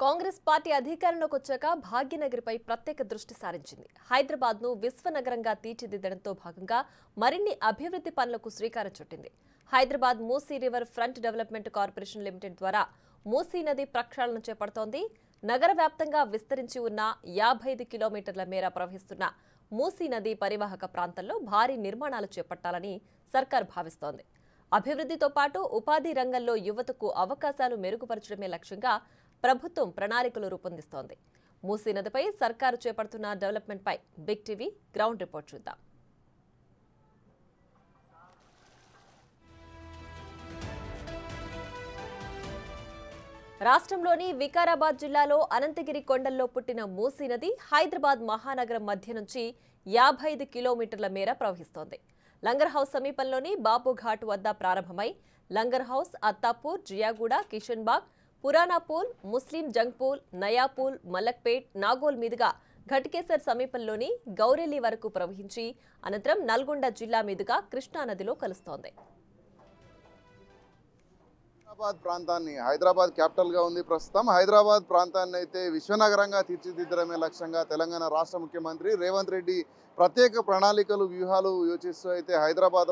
Congress party అధికారంలోకి వచ్చాక భాగ్యనగర్పై ప్రత్యేక దృష్టి సారించింది. హైదరాబాద్ను విశ్వనగరంగా తీర్చిదిద్దడంతో భాగంగా మరిన్ని అభివృద్ధి పనులకు శ్రీకారం చుట్టింది. Hyderabad Musi river front development corporation limited ద్వారా మూసీ నది ప్రక్షాళన చేపడుతోంది. నగర వ్యాప్తంగా విస్తరించి ఉన్న 55 కిలోమీటర్ల మేర ప్రవహిస్తున్న మూసీ నది పరివాహక ప్రాంతంలో భారీ నిర్మాణాలు చేపట్టాలని సర్కార్ భావిస్తోంది. అభివృద్ధితో పాటు ఉపాధి రంగంలో యువతకు అవకాశాలు మెరుగుపరచడమే లక్ష్యంగా ప్రభుత్వం ప్రణాళికలు రూపొందిస్తోంది. మూసీ నదిపై సర్కారు చేపడుతున్న డెవలప్మెంట్పై బిగ్ టీవీ గ్రౌండ్ రిపోర్ట్ చూద్దాం. రాష్ట్రంలోని వికారాబాద్ జిల్లాలో అనంతగిరి కొండల్లో పుట్టిన మూసీ నది హైదరాబాద్ మహానగరం మధ్య నుంచి 55 కిలోమీటర్ల మేర ప్రవహిస్తోంది. లంగర్ హౌస్ సమీపంలోని బాపుఘాట్ వద్ద ప్రారంభమై లంగర్ హౌస్, అత్తాపూర్, జియాగూడ, కిషన్బాగ్, పురానాపూల్, ముస్లిం జంగ్పూల్, నయాపూల్, మలక్పేట్, నాగోల్ మీదుగా ఘట్కేసర్ సమీపంలోని గౌరెల్లి వరకు ప్రవహించి అనంతరం నల్గొండ జిల్లా మీదుగా కృష్ణానదిలో కలుస్తోంది. హైదరాబాద్ క్యాపిటల్ గా ఉంది ప్రస్తుతం. హైదరాబాద్ ప్రాంతాన్ని అయితే విశ్వనగరంగా తీర్చిదిద్దడమే లక్ష్యంగా తెలంగాణ రాష్ట్ర ముఖ్యమంత్రి రేవంత్ రెడ్డి ప్రత్యేక ప్రణాళికలు, వ్యూహాలు యోచిస్తూ అయితే హైదరాబాద్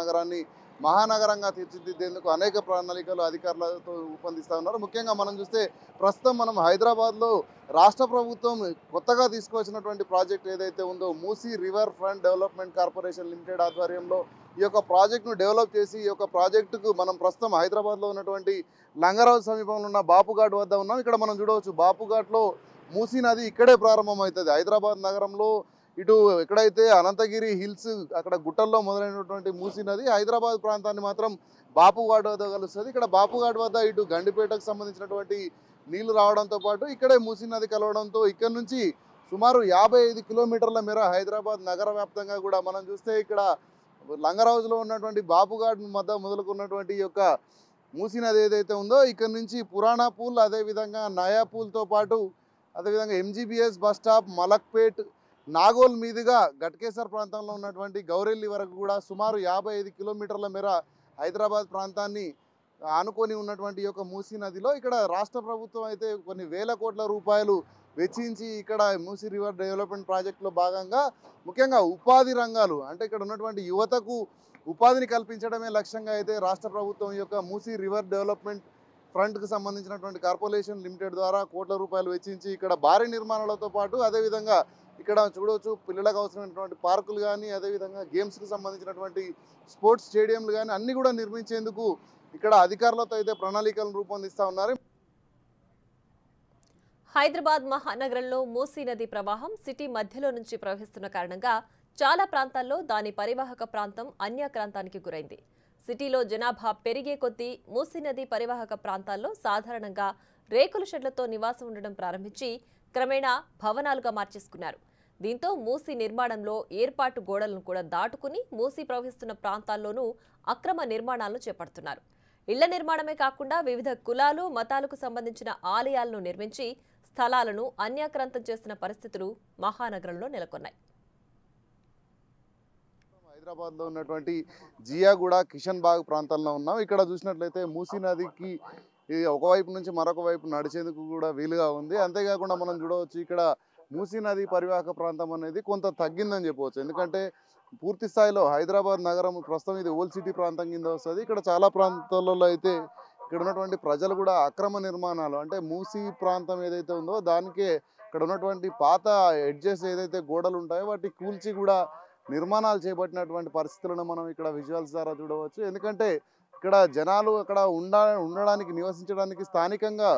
నగరాన్ని మహానగరంగా తీర్చిదిద్దేందుకు అనేక ప్రణాళికలు అధికారులతో రూపొందిస్తూ ఉన్నారు. ముఖ్యంగా మనం చూస్తే ప్రస్తుతం మనం హైదరాబాద్లో రాష్ట్ర ప్రభుత్వం కొత్తగా తీసుకొచ్చినటువంటి ప్రాజెక్ట్ ఏదైతే ఉందో Musi river front development corporation limited ఆధ్వర్యంలో ఈ యొక్క ప్రాజెక్టును డెవలప్ చేసి ఈ యొక్క ప్రాజెక్టుకు మనం ప్రస్తుతం హైదరాబాద్లో ఉన్నటువంటి లంగర్ హౌస్ సమీపంలో ఉన్న బాపుఘాట్ వద్ద ఉన్నాం. ఇక్కడ మనం చూడవచ్చు బాపుఘాట్లో మూసీ నది ఇక్కడే ప్రారంభమవుతుంది. హైదరాబాద్ నగరంలో ఇటు ఎక్కడైతే అనంతగిరి హిల్స్ అక్కడ గుట్టల్లో మొదలైనటువంటి మూసీ నది హైదరాబాద్ ప్రాంతాన్ని మాత్రం బాపుఘాట్ వద్ద కలుస్తుంది. ఇక్కడ బాపుఘాట్ వద్ద ఇటు గండిపేటకు సంబంధించినటువంటి నీళ్లు రావడంతో పాటు ఇక్కడే మూసీ నది కలవడంతో ఇక్కడ నుంచి సుమారు 55 కిలోమీటర్ల మేర హైదరాబాద్ నగర వ్యాప్తంగా కూడా మనం చూస్తే ఇక్కడ లంగర్ హౌస్లో ఉన్నటువంటి బాపుఘాట్ మధ్య మొదలుకున్నటువంటి ఈ యొక్క మూసీ నది ఏదైతే ఉందో ఇక్కడ నుంచి పురానాపూల్, అదేవిధంగా నయాపూల్తో పాటు అదేవిధంగా MGBS bus stop, Malakpet, Nagole మీదుగా ఘట్కేసర్ ప్రాంతంలో ఉన్నటువంటి గౌరెల్లి వరకు కూడా సుమారు 55 కిలోమీటర్ల మేర హైదరాబాద్ ప్రాంతాన్ని ఆనుకొని ఉన్నటువంటి ఈ యొక్క మూసీ నదిలో ఇక్కడ రాష్ట్ర ప్రభుత్వం అయితే కొన్ని వేల కోట్ల రూపాయలు వెచ్చించి ఇక్కడ మూసీ రివర్ డెవలప్మెంట్ ప్రాజెక్టులో భాగంగా ముఖ్యంగా ఉపాధి రంగాలు అంటే ఇక్కడ ఉన్నటువంటి యువతకు ఉపాధిని కల్పించడమే లక్ష్యంగా అయితే రాష్ట్ర ప్రభుత్వం యొక్క మూసీ రివర్ డెవలప్మెంట్ ఫ్రంట్కి సంబంధించినటువంటి కార్పొరేషన్ లిమిటెడ్ ద్వారా కోట్ల రూపాయలు వెచ్చించి ఇక్కడ భారీ నిర్మాణాలతో పాటు అదేవిధంగా ఇక్కడ చూడవచ్చు పిల్లలకు అవసరమైనటువంటి పార్కులు కానీ అదేవిధంగా గేమ్స్కి సంబంధించినటువంటి స్పోర్ట్స్ స్టేడియంలు కానీ అన్నీ కూడా నిర్మించేందుకు ఇక్కడ అధికారులతో అయితే ప్రణాళికలను రూపొందిస్తూ ఉన్నారు. హైదరాబాద్ మహానగరంలో మూసీ నది ప్రవాహం సిటీ మధ్యలో నుంచి ప్రవహిస్తున్న కారణంగా చాలా ప్రాంతాల్లో దాని పరివాహక ప్రాంతం అన్యాక్రాంతానికి గురైంది. సిటీలో జనాభా పెరిగే కొద్దీ మూసీ నది పరివాహక ప్రాంతాల్లో సాధారణంగా రేకుల షెడ్లతో నివాసం ఉండడం ప్రారంభించి క్రమేణా భవనాలుగా మార్చేసుకున్నారు. దీంతో మూసీ నిర్మాణంలో ఏర్పాటు గోడలను కూడా దాటుకుని మూసీ ప్రవహిస్తున్న ప్రాంతాల్లోనూ అక్రమ నిర్మాణాలను చేపడుతున్నారు. ఇళ్ల నిర్మాణమే కాకుండా వివిధ కులాలు, మతాలకు సంబంధించిన ఆలయాలను నిర్మించి స్థలాలను అన్యాక్రాంతం చేస్తున్న పరిస్థితులు మహానగరంలో నెలకొన్నాయి. హైదరాబాద్లో ఉన్నటువంటి జియాగూడ, కిషన్బాగ్ ప్రాంతంలో ఉన్నాం. ఇక్కడ చూసినట్లయితే మూసీ నదికి ఒకవైపు నుంచి మరొక వైపు నడిచేందుకు కూడా వీలుగా ఉంది. అంతేకాకుండా మనం చూడవచ్చు ఇక్కడ మూసీ నది పరివాహక ప్రాంతం అనేది కొంత తగ్గిందని చెప్పవచ్చు. ఎందుకంటే పూర్తి స్థాయిలో హైదరాబాద్ నగరం ప్రస్తుతం ఇది ఓల్డ్ సిటీ ప్రాంతం కింద వస్తుంది. ఇక్కడ చాలా ప్రాంతాలలో అయితే ఇక్కడ ఉన్నటువంటి ప్రజలు కూడా అక్రమ నిర్మాణాలు అంటే మూసీ ప్రాంతం ఏదైతే ఉందో దానికే ఇక్కడ ఉన్నటువంటి పాత ఎడ్జెస్ ఏదైతే గోడలు ఉంటాయో వాటి కూల్చి కూడా నిర్మాణాలు చేపట్టినటువంటి పరిస్థితులను మనం ఇక్కడ విజువల్స్ ద్వారా చూడవచ్చు. ఎందుకంటే ఇక్కడ జనాలు అక్కడ ఉండడానికి నివసించడానికి స్థానికంగా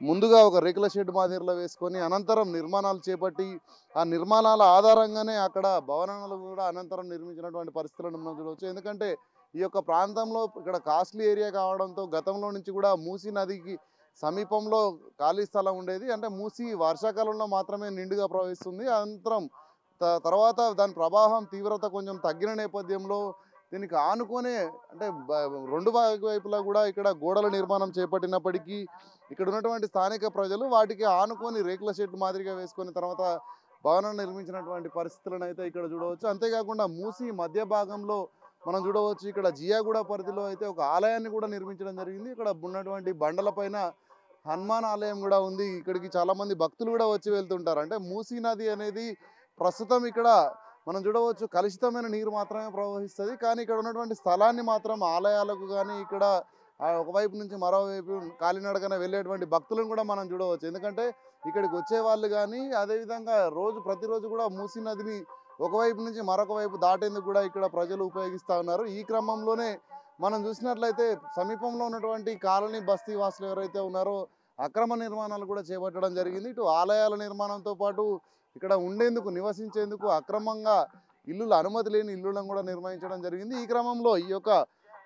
ముందుగా ఒక రేకుల షెడ్ మాదిరిలో వేసుకొని అనంతరం నిర్మాణాలు చేపట్టి ఆ నిర్మాణాల ఆధారంగానే అక్కడ భవనాలు కూడా అనంతరం నిర్మించినటువంటి పరిస్థితులను మనం చూడవచ్చు. ఎందుకంటే ఈ యొక్క ప్రాంతంలో ఇక్కడ కాస్ట్లీ ఏరియా కావడంతో గతంలో నుంచి కూడా మూసీ నదికి సమీపంలో ఖాళీ స్థలం ఉండేది. అంటే మూసీ వర్షాకాలంలో మాత్రమే నిండుగా ప్రవహిస్తుంది. అనంతరం తర్వాత దాని ప్రవాహం తీవ్రత కొంచెం తగ్గిన నేపథ్యంలో దీనికి ఆనుకునే అంటే రెండు వైపులా కూడా ఇక్కడ గోడల నిర్మాణం చేపట్టినప్పటికీ ఇక్కడ ఉన్నటువంటి స్థానిక ప్రజలు వాటికి ఆనుకొని రేకుల షెడ్ మాదిరిగా వేసుకొని తర్వాత భవనం నిర్మించినటువంటి పరిస్థితులను అయితే ఇక్కడ చూడవచ్చు. అంతేకాకుండా మూసీ మధ్య భాగంలో మనం చూడవచ్చు ఇక్కడ జియాగూడ పరిధిలో అయితే ఒక ఆలయాన్ని కూడా నిర్మించడం జరిగింది. ఇక్కడ ఉన్నటువంటి బండలపైన హనుమాన్ ఆలయం కూడా ఉంది. ఇక్కడికి చాలా మంది భక్తులు కూడా వచ్చి వెళ్తుంటారు. అంటే మూసీ నది అనేది ప్రస్తుతం ఇక్కడ మనం చూడవచ్చు కలుషితమైన నీరు మాత్రమే ప్రవహిస్తుంది. కానీ ఇక్కడ ఉన్నటువంటి స్థలాన్ని మాత్రం ఆలయాలకు కానీ ఇక్కడ ఒకవైపు నుంచి మరోవైపు కాలినడకన వెళ్ళేటువంటి భక్తులను కూడా మనం చూడవచ్చు. ఎందుకంటే ఇక్కడికి వచ్చే వాళ్ళు కానీ అదేవిధంగా ప్రతిరోజు కూడా మూసీ నదిని ఒకవైపు నుంచి మరొక వైపు దాటేందుకు కూడా ఇక్కడ ప్రజలు ఉపయోగిస్తూ ఉన్నారు. ఈ క్రమంలోనే మనం చూసినట్లయితే సమీపంలో ఉన్నటువంటి కాలనీ బస్తీ వాసులు ఎవరైతే ఉన్నారో అక్రమ నిర్మాణాలు కూడా చేపట్టడం జరిగింది. ఇటు ఆలయాల నిర్మాణంతో పాటు ఇక్కడ ఉండేందుకు నివసించేందుకు అక్రమంగా అనుమతి లేని ఇల్లులను కూడా నిర్మించడం జరిగింది. ఈ క్రమంలో ఈ యొక్క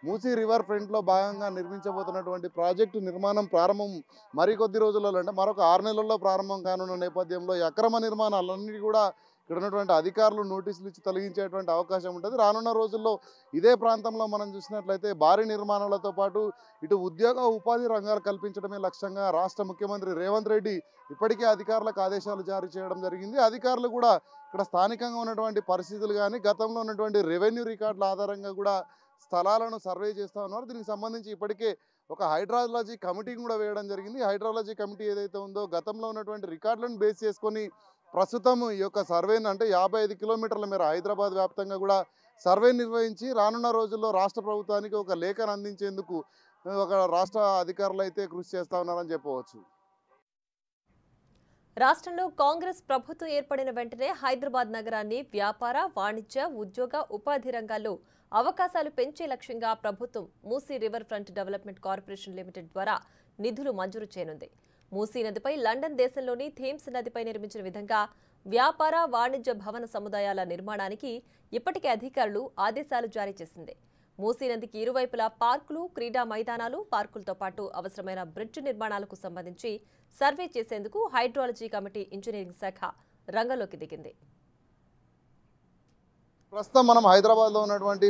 మూసీ రివర్ ఫ్రంట్లో భాగంగా నిర్మించబోతున్నటువంటి ప్రాజెక్టు నిర్మాణం ప్రారంభం మరికొద్ది రోజులలో అంటే మరొక 6 నెలల్లో ప్రారంభం కానున్న నేపథ్యంలో ఈ అక్రమ నిర్మాణాలన్నీ కూడా ఇక్కడ ఉన్నటువంటి అధికారులు నోటీసులు ఇచ్చి తొలగించేటువంటి అవకాశం ఉంటుంది. రానున్న రోజుల్లో ఇదే ప్రాంతంలో మనం చూసినట్లయితే భారీ నిర్మాణాలతో పాటు ఇటు ఉద్యోగ ఉపాధి రంగాలు కల్పించడమే లక్ష్యంగా రాష్ట్ర ముఖ్యమంత్రి రేవంత్ రెడ్డి ఇప్పటికే అధికారులకు ఆదేశాలు జారీ చేయడం జరిగింది. అధికారులు కూడా ఇక్కడ స్థానికంగా ఉన్నటువంటి పరిస్థితులు కానీ గతంలో ఉన్నటువంటి రెవెన్యూ రికార్డుల ఆధారంగా కూడా స్థలాలను సర్వే చేస్తూ ఉన్నారు. దీనికి సంబంధించి ఇప్పటికే ఒక హైడ్రాలజీ కమిటీ కూడా వేయడం జరిగింది. హైడ్రాలజీ కమిటీ ఏదైతే ఉందో గతంలో ఉన్నటువంటి రికార్డులను బేస్ చేసుకొని ప్రస్తుతం ఈ యొక్క సర్వేను అంటే 55 కిలోమీటర్ల మేర హైదరాబాద్ వ్యాప్తంగా కూడా సర్వే నిర్వహించి రానున్న రోజుల్లో రాష్ట్ర ప్రభుత్వానికి ఒక లేఖను అందించేందుకు ఒక రాష్ట్ర అధికారులు అయితే కృషి చేస్తూ ఉన్నారని చెప్పవచ్చు. రాష్ట్రంలో కాంగ్రెస్ ప్రభుత్వం ఏర్పడిన వెంటనే హైదరాబాద్ నగరాన్ని వ్యాపార, వాణిజ్య, ఉద్యోగ, ఉపాధి రంగాల్లో అవకాశాలు పెంచే లక్ష్యంగా ప్రభుత్వం Musi river front development corporation limited ద్వారా నిధులు మంజూరు చేయనుంది. మూసీ నదిపై లండన్ దేశంలోని థేమ్స్ నదిపై నిర్మించిన విధంగా వ్యాపార, వాణిజ్య భవన సముదాయాల నిర్మాణానికి ఇప్పటికే అధికారులు ఆదేశాలు జారీ చేసింది. మూసీ నదికి ఇరువైపులా పార్కులు, క్రీడా మైదానాలు, పార్కులతో పాటు అవసరమైన బ్రిడ్జ్ నిర్మాణాలకు సంబంధించి సర్వే చేసేందుకు హైడ్రాలజీ కమిటీ ఇంజనీరింగ్ శాఖ రంగంలోకి దిగింది. ప్రస్తుతం మనం హైదరాబాద్లో ఉన్నటువంటి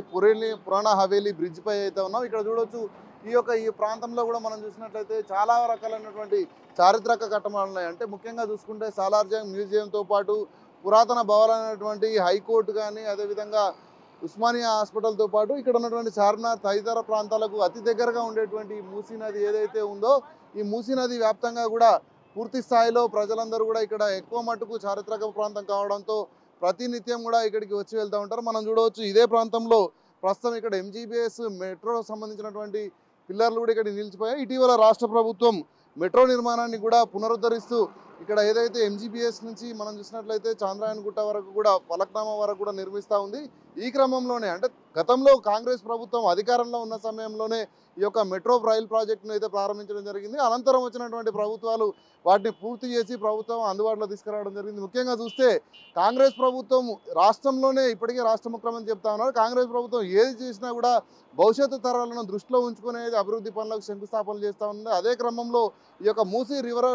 పురాణ హవేలీ బ్రిడ్జ్ పై అయితే ఉన్నాం. ఇక్కడ చూడొచ్చు ఈ ప్రాంతంలో కూడా మనం చూసినట్లయితే చాలా రకాలైనటువంటి చారిత్రక కట్టడాలు ఉన్నాయి. అంటే ముఖ్యంగా చూసుకుంటే సాలార్జంగ్ మ్యూజియంతో పాటు పురాతన భవనాలైనటువంటి హైకోర్టు కానీ అదేవిధంగా ఉస్మానియా హాస్పిటల్తో పాటు ఇక్కడ ఉన్నటువంటి చార్మినార్ తదితర ప్రాంతాలకు అతి దగ్గరగా ఉండేటువంటి మూసీ నది ఏదైతే ఉందో ఈ మూసీ నది వ్యాప్తంగా కూడా పూర్తి స్థాయిలో ప్రజలందరూ కూడా ఇక్కడ ఎక్కువ మట్టుకు చారిత్రక ప్రాంతం కావడంతో ప్రతినిత్యం కూడా ఇక్కడికి వచ్చి వెళ్తూ ఉంటారు. మనం చూడవచ్చు ఇదే ప్రాంతంలో ప్రస్తుతం ఇక్కడ ఎంజీబీఎస్ మెట్రో సంబంధించినటువంటి పిల్లర్లు కూడా ఇక్కడ నిలిచిపోయాయి. ఇటీవల రాష్ట్ర ప్రభుత్వం మెట్రో నిర్మాణాన్ని కూడా పునరుద్ధరిస్తూ ఇక్కడ ఏదైతే ఎంజీబీఎస్ నుంచి మనం చూసినట్లయితే చాంద్రాయన్ గుట్ట వరకు కూడా ఫలక్నామా వరకు కూడా నిర్మిస్తూ ఉంది. ఈ క్రమంలోనే అంటే గతంలో కాంగ్రెస్ ప్రభుత్వం అధికారంలో ఉన్న సమయంలోనే ఈ యొక్క మెట్రో రైల్ ప్రాజెక్టును అయితే ప్రారంభించడం జరిగింది. అనంతరం వచ్చినటువంటి ప్రభుత్వాలు వాటిని పూర్తి చేసి ప్రభుత్వం అందుబాటులో తీసుకురావడం జరిగింది. ముఖ్యంగా చూస్తే కాంగ్రెస్ ప్రభుత్వం రాష్ట్రంలోనే ఇప్పటికే రాష్ట్ర ముఖ్యమంత్రి చెప్తా ఉన్నారు కాంగ్రెస్ ప్రభుత్వం ఏది చేసినా కూడా భవిష్యత్తు తరాలను దృష్టిలో ఉంచుకునేది అభివృద్ధి పనులకు శంకుస్థాపనలు చేస్తూ ఉంది. అదే క్రమంలో ఈ యొక్క మూసీ రివర్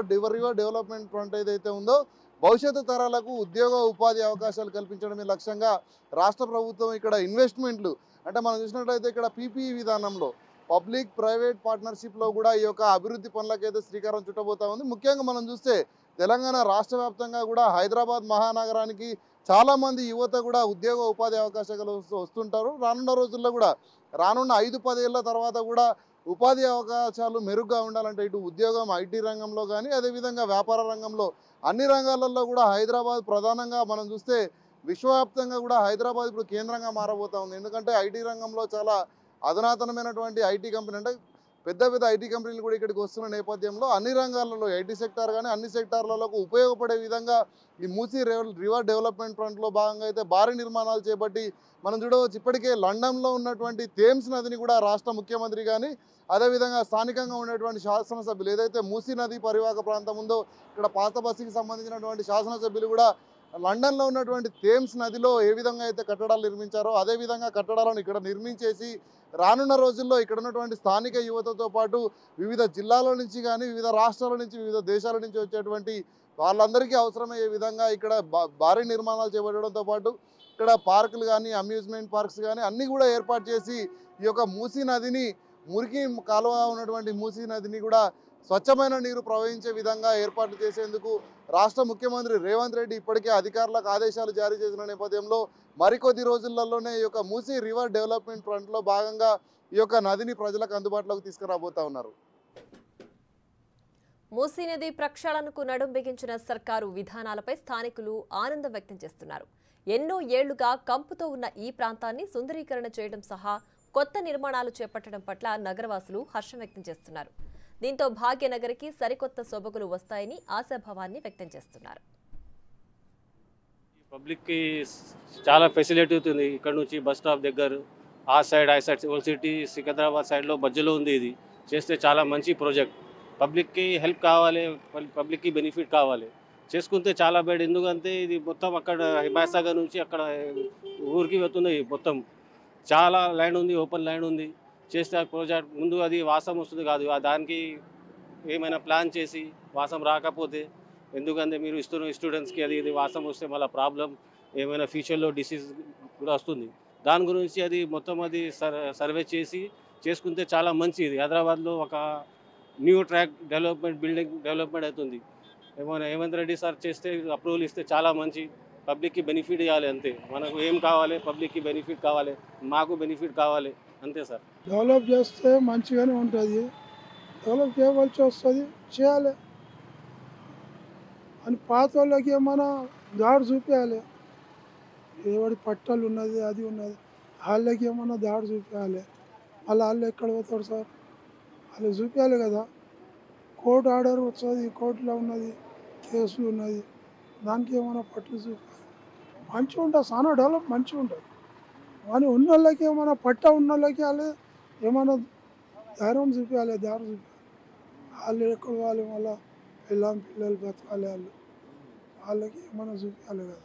డెవలప్మెంట్ ఫ్రంట్ ఏదైతే ఉందో భవిష్యత్తు తరాలకు ఉద్యోగ ఉపాధి అవకాశాలు కల్పించడమే లక్ష్యంగా రాష్ట్ర ప్రభుత్వం ఇక్కడ ఇన్వెస్ట్మెంట్లు అంటే మనం చూసినట్లయితే ఇక్కడ పీపీఈ విధానంలో పబ్లిక్ ప్రైవేట్ పార్ట్నర్షిప్లో కూడా ఈ యొక్క అభివృద్ధి పనులకైతే శ్రీకారం చుట్టబోతా ఉంది. ముఖ్యంగా మనం చూస్తే తెలంగాణ రాష్ట్ర వ్యాప్తంగా కూడా హైదరాబాద్ మహానగరానికి చాలామంది యువత కూడా ఉద్యోగ ఉపాధి అవకాశాలు వస్తుంటారు. రానున్న రోజుల్లో కూడా రానున్న 5-10 ఏళ్ల తర్వాత కూడా ఉపాధి అవకాశాలు మెరుగ్గా ఉండాలంటే ఇటు ఉద్యోగం ఐటీ రంగంలో కానీ అదేవిధంగా వ్యాపార రంగంలో అన్ని రంగాలలో కూడా హైదరాబాద్ ప్రధానంగా మనం చూస్తే విశ్వవ్యాప్తంగా కూడా హైదరాబాద్ ఇప్పుడు కేంద్రంగా మారబోతా ఉంది. ఎందుకంటే ఐటీ రంగంలో చాలా అధునాతనమైనటువంటి ఐటీ కంపెనీ అంటే పెద్ద ఐటీ కంపెనీలు కూడా ఇక్కడికి వస్తున్న నేపథ్యంలో అన్ని రంగాలలో ఐటీ సెక్టార్ కానీ అన్ని సెక్టార్లలో ఉపయోగపడే విధంగా ఈ మూసీ రివర్ డెవలప్మెంట్ ఫ్రంట్లో భాగంగా అయితే భారీ నిర్మాణాలు చేపట్టి మనం చూడవచ్చు. ఇప్పటికే లండన్లో ఉన్నటువంటి థేమ్స్ నదిని కూడా రాష్ట్ర ముఖ్యమంత్రి కానీ అదేవిధంగా స్థానికంగా ఉన్నటువంటి శాసనసభ్యులు ఏదైతే మూసీ నది పరివాహక ప్రాంతం ఉందో ఇక్కడ పాత బస్సుకి సంబంధించినటువంటి శాసనసభ్యులు కూడా లండన్లో ఉన్నటువంటి థేమ్స్ నదిలో ఏ విధంగా అయితే కట్టడాలు నిర్మించారో అదేవిధంగా కట్టడాలను ఇక్కడ నిర్మించేసి రానున్న రోజుల్లో ఇక్కడ ఉన్నటువంటి స్థానిక యువతతో పాటు వివిధ జిల్లాల నుంచి కానీ వివిధ రాష్ట్రాల నుంచి వివిధ దేశాల నుంచి వచ్చేటువంటి వాళ్ళందరికీ అవసరమయ్యే విధంగా ఇక్కడ భారీ నిర్మాణాలు చేపట్టడంతో పాటు ఇక్కడ పార్కులు కానీ అమ్యూజ్మెంట్ పార్క్స్ కానీ అన్నీ కూడా ఏర్పాటు చేసి ఈ యొక్క మూసీ నదిని మురికి కాలువ ఉన్నటువంటి మూసీ నదిని కూడా స్వచ్ఛమైన నీరు ప్రవహించే విధంగా ఏర్పాట్లు చేసేందుకు రాష్ట్ర ముఖ్యమంత్రి రేవంత్ రెడ్డి ఇప్పటికే అధికారులకు ఆదేశాలు జారీ చేసిన నేపథ్యంలో మరికొద్ది రోజులలోనే ఈ యొక్క మూసీ రివర్ డెవలప్మెంట్ ఫ్రంట్లో భాగంగా ఈ యొక్క నదిని ప్రజలకు అందుబాటులోకి తీసుకురాబోతా ఉన్నారు. మూసీ నది ప్రక్షాళనకు నడుం బిగించిన సర్కారు విధానాలపై స్థానికులు ఆనందం వ్యక్తం చేస్తున్నారు. ఎన్నో ఏళ్లుగా కంపుతో ఉన్న ఈ ప్రాంతాన్ని సుందరీకరణ చేయడం సహా కొత్త నిర్మాణాలు చేపట్టడం పట్ల నగరవాసులు హర్షం వ్యక్తం చేస్తున్నారు. దీంతో భాగ్యనగర్కి సరికొత్త సొబగులు వస్తాయని ఆశాభావాన్ని వ్యక్తం చేస్తున్నారు. పబ్లిక్కి చాలా ఫెసిలిటీ ఉంది. ఇక్కడ నుంచి బస్ స్టాప్ దగ్గర ఆ సైడ్ ఓల్డ్ సిటీ సికింద్రాబాద్ సైడ్లో మధ్యలో ఉంది. ఇది చేస్తే చాలా మంచి ప్రాజెక్ట్. పబ్లిక్కి హెల్ప్ కావాలి, పబ్లిక్కి బెనిఫిట్ కావాలి, చేసుకుంటే చాలా బెడ్. ఎందుకంటే ఇది మొత్తం అక్కడ హిమాయసాగర్ నుంచి అక్కడ ఊరికి వెళ్తుంది. మొత్తం చాలా ల్యాండ్ ఉంది, ఓపెన్ ల్యాండ్ ఉంది. చేస్తే ఆ ప్రాజెక్ట్ ముందు అది వాసం వస్తుంది కాదు, దానికి ఏమైనా ప్లాన్ చేసి వాసం రాకపోతే, ఎందుకంటే మీరు ఇస్తున్న స్టూడెంట్స్కి అది ఇది వాసం వస్తే మళ్ళీ ప్రాబ్లం, ఏమైనా ఫ్యూచర్లో డిసీజ్ కూడా వస్తుంది. దాని గురించి అది మొత్తం అది సర్వే చేసి చేసుకుంటే చాలా మంచిది. హైదరాబాద్లో ఒక new track development, building development అవుతుంది. ఏమైనా రేవంత్ రెడ్డి సార్ చేస్తే అప్రూవల్ ఇస్తే చాలా మంచి. పబ్లిక్కి బెనిఫిట్ ఇవ్వాలి అంతే. మనకు ఏం కావాలి, పబ్లిక్కి బెనిఫిట్ కావాలి, మాకు బెనిఫిట్ కావాలి అంతే సార్. డెవలప్ చేస్తే మంచిగానే ఉంటుంది. డెవలప్ చేయవలసి వస్తుంది, చేయాలి అని పాత వాళ్ళకి ఏమైనా దారి చూపించాలి. ఎవడి పట్టాలు ఉన్నది అది ఉన్నది, వాళ్ళకి ఏమైనా దారి చూపించాలి. మళ్ళీ వాళ్ళు ఎక్కడ పోతారు సార్? వాళ్ళు చూపించాలి కదా. కోర్టు ఆర్డర్ వస్తుంది, కోర్టులో ఉన్నది, కేసులు ఉన్నది, దానికి ఏమైనా పట్టు చూపించాలి. మంచిగా ఉంటుంది, చాలా డెవలప్ మంచిగా ఉంటుంది. కానీ ఉన్న వాళ్ళకి ఏమైనా పట్టా ఉన్న వాళ్ళకి వాళ్ళు ఏమైనా ధైర్యం చూపించాలి, దారి చూపించాలి. వాళ్ళు ఎక్కడ వాళ్ళు మళ్ళీ పిల్లలు బతకాలి, వాళ్ళకి ఏమైనా చూపించాలి కదా.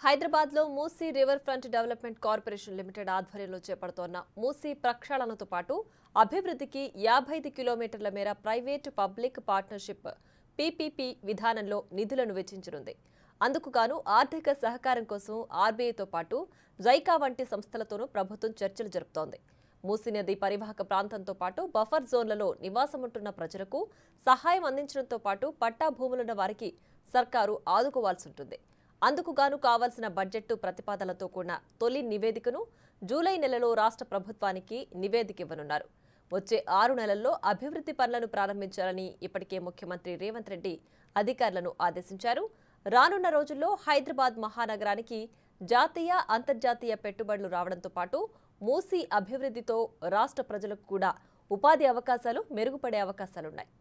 హైదరాబాద్లో Musi river front development corporation limited ఆధ్వర్యంలో చేపడుతోన్న మూసీ ప్రక్షాళనతో పాటు అభివృద్ధికి 55 కిలోమీటర్ల మేర ప్రైవేటు పబ్లిక్ పార్ట్నర్షిప్ పీపీపీ విధానంలో నిధులను వెచ్చించనుంది. అందుకుగాను ఆర్థిక సహకారం కోసం ఆర్బీఐతో పాటు జైకా వంటి సంస్థలతోనూ ప్రభుత్వం చర్చలు జరుపుతోంది. మూసీ నది పరివాహక ప్రాంతంతో పాటు బఫర్ జోన్లలో నివాసముంటున్న ప్రజలకు సహాయం అందించడంతో పాటు పట్టా భూములున్న వారికి సర్కారు ఆదుకోవాల్సి ఉంటుంది. అందుకుగాను కావాల్సిన బడ్జెట్ ప్రతిపాదనలతో కూడిన తొలి నివేదికను జూలై నెలలో రాష్ట్ర ప్రభుత్వానికి నివేదిక ఇవ్వనున్నారు. వచ్చే 6 నెలల్లో అభివృద్ధి పనులను ప్రారంభించాలని ఇప్పటికే ముఖ్యమంత్రి రేవంత్ రెడ్డి అధికారులను ఆదేశించారు. రానున్న రోజుల్లో హైదరాబాద్ మహానగరానికి జాతీయ, అంతర్జాతీయ పెట్టుబడులు రావడంతో పాటు మూసీ అభివృద్ధితో రాష్ట్ర ప్రజలకు కూడా ఉపాధి అవకాశాలు మెరుగుపడే అవకాశాలున్నాయి.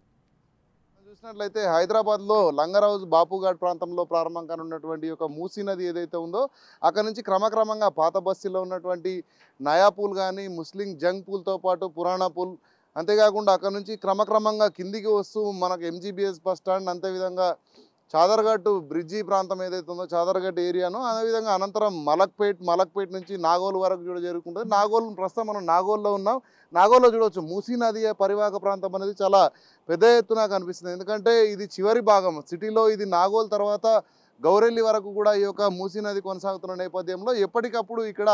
చూసినట్లయితే హైదరాబాద్లో లంగరౌజ్ బాపుఘాట్ ప్రాంతంలో ప్రారంభం కానున్నటువంటి ఒక మూసీ నది ఏదైతే ఉందో అక్కడ నుంచి క్రమక్రమంగా పాత బస్తీలో ఉన్నటువంటి నయా పూల్ కానీ, ముస్లిం జంగ్ పూల్తో పాటు పురాణా పూల్, అంతేకాకుండా అక్కడ నుంచి క్రమక్రమంగా కిందికి వస్తూ మనకు ఎంజీబీఎస్ బస్ స్టాండ్, అంతేవిధంగా చాదర్ఘట్ బ్రిడ్జి ప్రాంతం ఏదైతే ఉందో చాదర్ఘట్ ఏరియాను, అదేవిధంగా అనంతరం మలక్పేట్ నుంచి నాగోల్ వరకు కూడా చేరుకుంటుంది. ప్రస్తుతం మనం నాగోల్లో ఉన్నాం. నాగోల్లో చూడవచ్చు మూసీ నది పరివాహక ప్రాంతం అనేది చాలా పెద్ద ఎత్తున కనిపిస్తుంది. ఎందుకంటే ఇది చివరి భాగం సిటీలో. ఇది నాగోల్ తర్వాత గౌరెల్లి వరకు కూడా ఈ యొక్క మూసీ నది కొనసాగుతున్న నేపథ్యంలో ఎప్పటికప్పుడు ఇక్కడ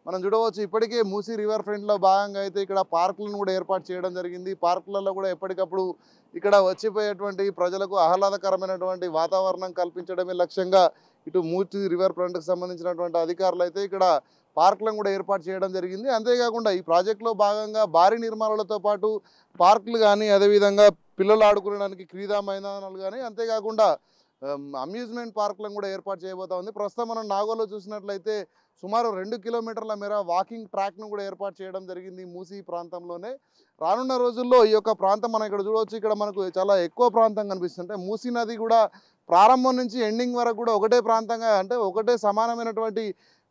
మనం చూడవచ్చు. ఇప్పటికే మూసీ రివర్ ఫ్రంట్లో భాగంగా అయితే ఇక్కడ పార్కులను కూడా ఏర్పాటు చేయడం జరిగింది. పార్కులలో కూడా ఎప్పటికప్పుడు ఇక్కడ వచ్చిపోయేటువంటి ప్రజలకు ఆహ్లాదకరమైనటువంటి వాతావరణం కల్పించడమే లక్ష్యంగా ఇటు మూసీ రివర్ ఫ్రంట్కి సంబంధించినటువంటి అధికారులు అయితే ఇక్కడ పార్కులను కూడా ఏర్పాటు చేయడం జరిగింది. అంతేకాకుండా ఈ ప్రాజెక్టులో భాగంగా భారీ నిర్మాణాలతో పాటు పార్కులు కానీ, అదేవిధంగా పిల్లలు ఆడుకునేడానికి క్రీడా మైదానాలు కానీ, అంతేకాకుండా అమ్యూజ్మెంట్ పార్కులను కూడా ఏర్పాటు చేయబోతా ఉంది. ప్రస్తుతం మనం నాగోల్లో చూసినట్లయితే సుమారు 2 కిలోమీటర్ల మేర వాకింగ్ ట్రాక్ను కూడా ఏర్పాటు చేయడం జరిగింది మూసీ ప్రాంతంలోనే. రానున్న రోజుల్లో ఈ యొక్క ప్రాంతం మనం ఇక్కడ చూడవచ్చు. ఇక్కడ మనకు చాలా ఎక్కువ ప్రాంతం కనిపిస్తుంది. మూసీ నది కూడా ప్రారంభం నుంచి ఎండింగ్ వరకు కూడా ఒకటే ప్రాంతంగా, అంటే ఒకటే సమానమైనటువంటి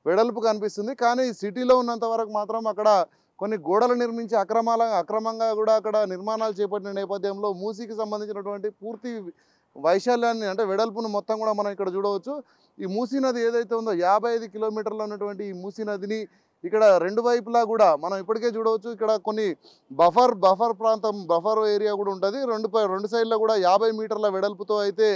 వెడల్పు కనిపిస్తుంది. కానీ సిటీలో ఉన్నంత వరకు మాత్రం అక్కడ కొన్ని గోడలు నిర్మించి అక్రమంగా కూడా అక్కడ నిర్మాణాలు చేపట్టిన నేపథ్యంలో మూసీకి సంబంధించినటువంటి పూర్తి వైశాల్యాన్ని, అంటే వెడల్పును మొత్తం కూడా మనం ఇక్కడ చూడవచ్చు. ఈ మూసీ నది ఏదైతే ఉందో 55 కిలోమీటర్లు ఉన్నటువంటి ఈ మూసీ నదిని ఇక్కడ రెండు వైపులా కూడా మనం ఇప్పటికే చూడవచ్చు. ఇక్కడ కొన్ని బఫర్ ఏరియా కూడా ఉంటుంది. రెండు సైడ్లో కూడా 50 మీటర్ల వెడల్పుతో అయితే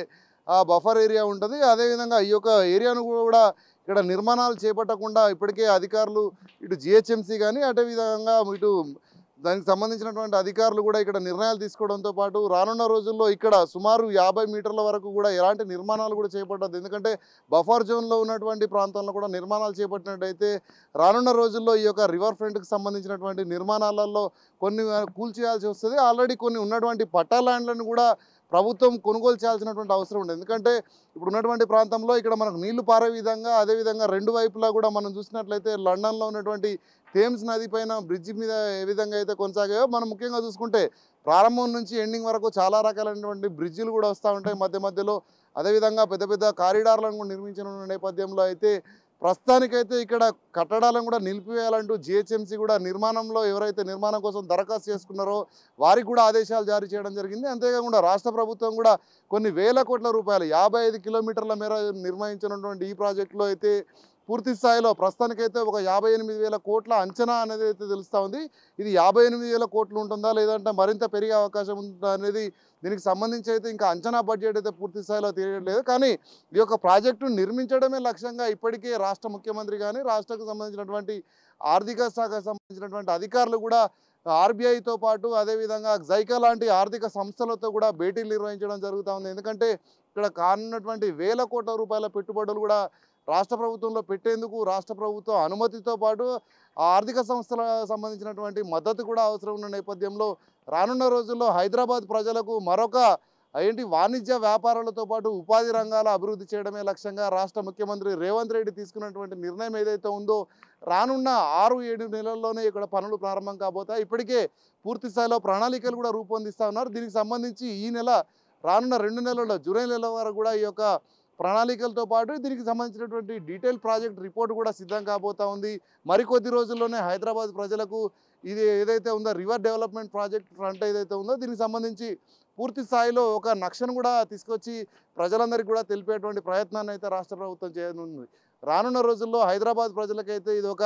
ఆ బఫర్ ఏరియా ఉంటుంది. అదేవిధంగా ఈ యొక్క ఏరియాను కూడా ఇక్కడ నిర్మాణాలు చేపట్టకుండా ఇప్పటికే అధికారులు ఇటు జిహెచ్ఎంసీ కానీ, అదేవిధంగా ఇటు దానికి సంబంధించినటువంటి అధికారులు కూడా ఇక్కడ నిర్ణయాలు తీసుకోవడంతో పాటు రానున్న రోజుల్లో ఇక్కడ సుమారు 50 మీటర్ల వరకు కూడా ఎలాంటి నిర్మాణాలు కూడా చేపట్టద్దు. ఎందుకంటే బఫర్ జోన్లో ఉన్నటువంటి ప్రాంతాల్లో కూడా నిర్మాణాలు చేపట్టినట్టయితే రానున్న రోజుల్లో ఈ యొక్క రివర్ ఫ్రంట్కి సంబంధించినటువంటి నిర్మాణాలలో కొన్ని కూల్చేయాల్సి వస్తుంది. ఆల్రెడీ కొన్ని ఉన్నటువంటి పట్టా ల్యాండ్లను కూడా ప్రభుత్వం కొనుగోలు చేయాల్సినటువంటి అవసరం ఉంది. ఎందుకంటే ఇప్పుడు ఉన్నటువంటి ప్రాంతంలో ఇక్కడ మనకు నీళ్లు పారే విధంగా, అదేవిధంగా రెండు వైపులా కూడా మనం చూసినట్లయితే లండన్లో ఉన్నటువంటి థేమ్స్ నది పైన బ్రిడ్జి మీద ఏ విధంగా అయితే కొనసాగాయో, మనం ముఖ్యంగా చూసుకుంటే ప్రారంభం నుంచి ఎండింగ్ వరకు చాలా రకాలైనటువంటి బ్రిడ్జిలు కూడా వస్తూ ఉంటాయి మధ్య మధ్యలో. అదేవిధంగా పెద్ద పెద్ద కారిడార్లను కూడా నిర్మించిన నేపథ్యంలో అయితే ప్రస్తుతానికైతే ఇక్కడ కట్టడాలను కూడా నిలిపివేయాలంటూ జిహెచ్ఎంసీ కూడా నిర్మాణంలో ఎవరైతే నిర్మాణం కోసం దరఖాస్తు చేసుకున్నారో వారికి కూడా ఆదేశాలు జారీ చేయడం జరిగింది. అంతేకాకుండా రాష్ట్ర ప్రభుత్వం కూడా కొన్ని వేల కోట్ల రూపాయలు 55 కిలోమీటర్ల మేర నిర్మించినటువంటి ఈ ప్రాజెక్టులో అయితే పూర్తి స్థాయిలో ప్రస్తుతానికైతే ఒక 58,000 కోట్ల అంచనా అనేది అయితే తెలుస్తూ ఉంది. ఇది 58,000 కోట్లు ఉంటుందా లేదంటే మరింత పెరిగే అవకాశం ఉంటుందా అనేది దీనికి సంబంధించి అయితే ఇంకా అంచనా బడ్జెట్ అయితే పూర్తి స్థాయిలో తెలియట్లేదు. కానీ ఈ యొక్క ప్రాజెక్టును నిర్మించడమే లక్ష్యంగా ఇప్పటికే రాష్ట్ర ముఖ్యమంత్రి కానీ రాష్ట్రకు సంబంధించినటువంటి ఆర్థిక శాఖకు సంబంధించినటువంటి అధికారులు కూడా ఆర్బీఐతో పాటు అదేవిధంగా జైకా లాంటి ఆర్థిక సంస్థలతో కూడా భేటీలు నిర్వహించడం జరుగుతూ ఉంది. ఎందుకంటే ఇక్కడ కానున్నటువంటి వేల కోట్ల రూపాయల పెట్టుబడులు కూడా రాష్ట్ర ప్రభుత్వంలో పెట్టేందుకు రాష్ట్ర ప్రభుత్వం అనుమతితో పాటు ఆర్థిక సంస్థలకు సంబంధించినటువంటి మద్దతు కూడా అవసరం ఉన్న నేపథ్యంలో రానున్న రోజుల్లో హైదరాబాద్ ప్రజలకు మరొక వాణిజ్య వ్యాపారాలతో పాటు ఉపాధి రంగాల అభివృద్ధి చేయడమే లక్ష్యంగా రాష్ట్ర ముఖ్యమంత్రి రేవంత్ రెడ్డి తీసుకున్నటువంటి నిర్ణయం ఏదైతే ఉందో రానున్న 6-7 నెలల్లోనే ఇక్కడ పనులు ప్రారంభం కాబోతాయి. ఇప్పటికే పూర్తి స్థాయిలో ప్రణాళికలు కూడా రూపొందిస్తూ ఉన్నారు. దీనికి సంబంధించి ఈ నెల రానున్న 2 నెలల్లో జూలై నెల వరకు కూడా ఈ యొక్క ప్రణాళికలతో పాటు దీనికి సంబంధించినటువంటి డీటెయిల్ ప్రాజెక్ట్ రిపోర్ట్ కూడా సిద్ధం కాబోతా ఉంది. మరికొద్ది రోజుల్లోనే హైదరాబాద్ ప్రజలకు ఇది ఏదైతే ఉందో రివర్ డెవలప్మెంట్ ప్రాజెక్ట్ ఫ్రంట్ ఏదైతే ఉందో దీనికి సంబంధించి పూర్తి స్థాయిలో ఒక నక్షను కూడా తీసుకొచ్చి ప్రజలందరికీ కూడా తెలిపేటువంటి ప్రయత్నాన్ని అయితే రాష్ట్ర ప్రభుత్వం చేయనుంది. రానున్న రోజుల్లో హైదరాబాద్ ప్రజలకైతే ఇది ఒక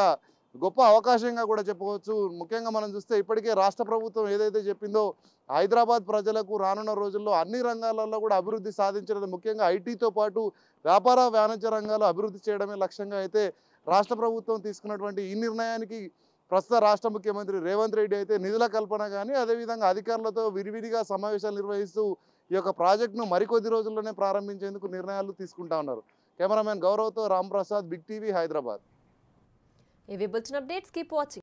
గొప్ప అవకాశంగా కూడా చెప్పవచ్చు. ముఖ్యంగా మనం చూస్తే ఇప్పటికే రాష్ట్ర ప్రభుత్వం ఏదైతే చెప్పిందో హైదరాబాద్ ప్రజలకు రానున్న రోజుల్లో అన్ని రంగాలలో కూడా అభివృద్ధి సాధించడం, ముఖ్యంగా ఐటీతో పాటు వ్యాపార వాణిజ్య రంగాలు అభివృద్ధి చేయడమే లక్ష్యంగా అయితే రాష్ట్ర ప్రభుత్వం తీసుకున్నటువంటి ఈ నిర్ణయానికి ప్రస్తుత రాష్ట్ర ముఖ్యమంత్రి రేవంత్ రెడ్డి అయితే నిధుల కల్పన కానీ అదేవిధంగా అధికారులతో విరివిరిగా సమావేశాలు నిర్వహిస్తూ ఈ యొక్క ప్రాజెక్టును మరికొద్ది రోజుల్లోనే ప్రారంభించేందుకు నిర్ణయాలు తీసుకుంటా ఉన్నారు. కెమెరామెన్ గౌరవ్తో రామ్ ప్రసాద్, బిగ్ టీవీ, హైదరాబాద్. ఇవి బులెటిన్ అప్డేట్స్. Keep watching.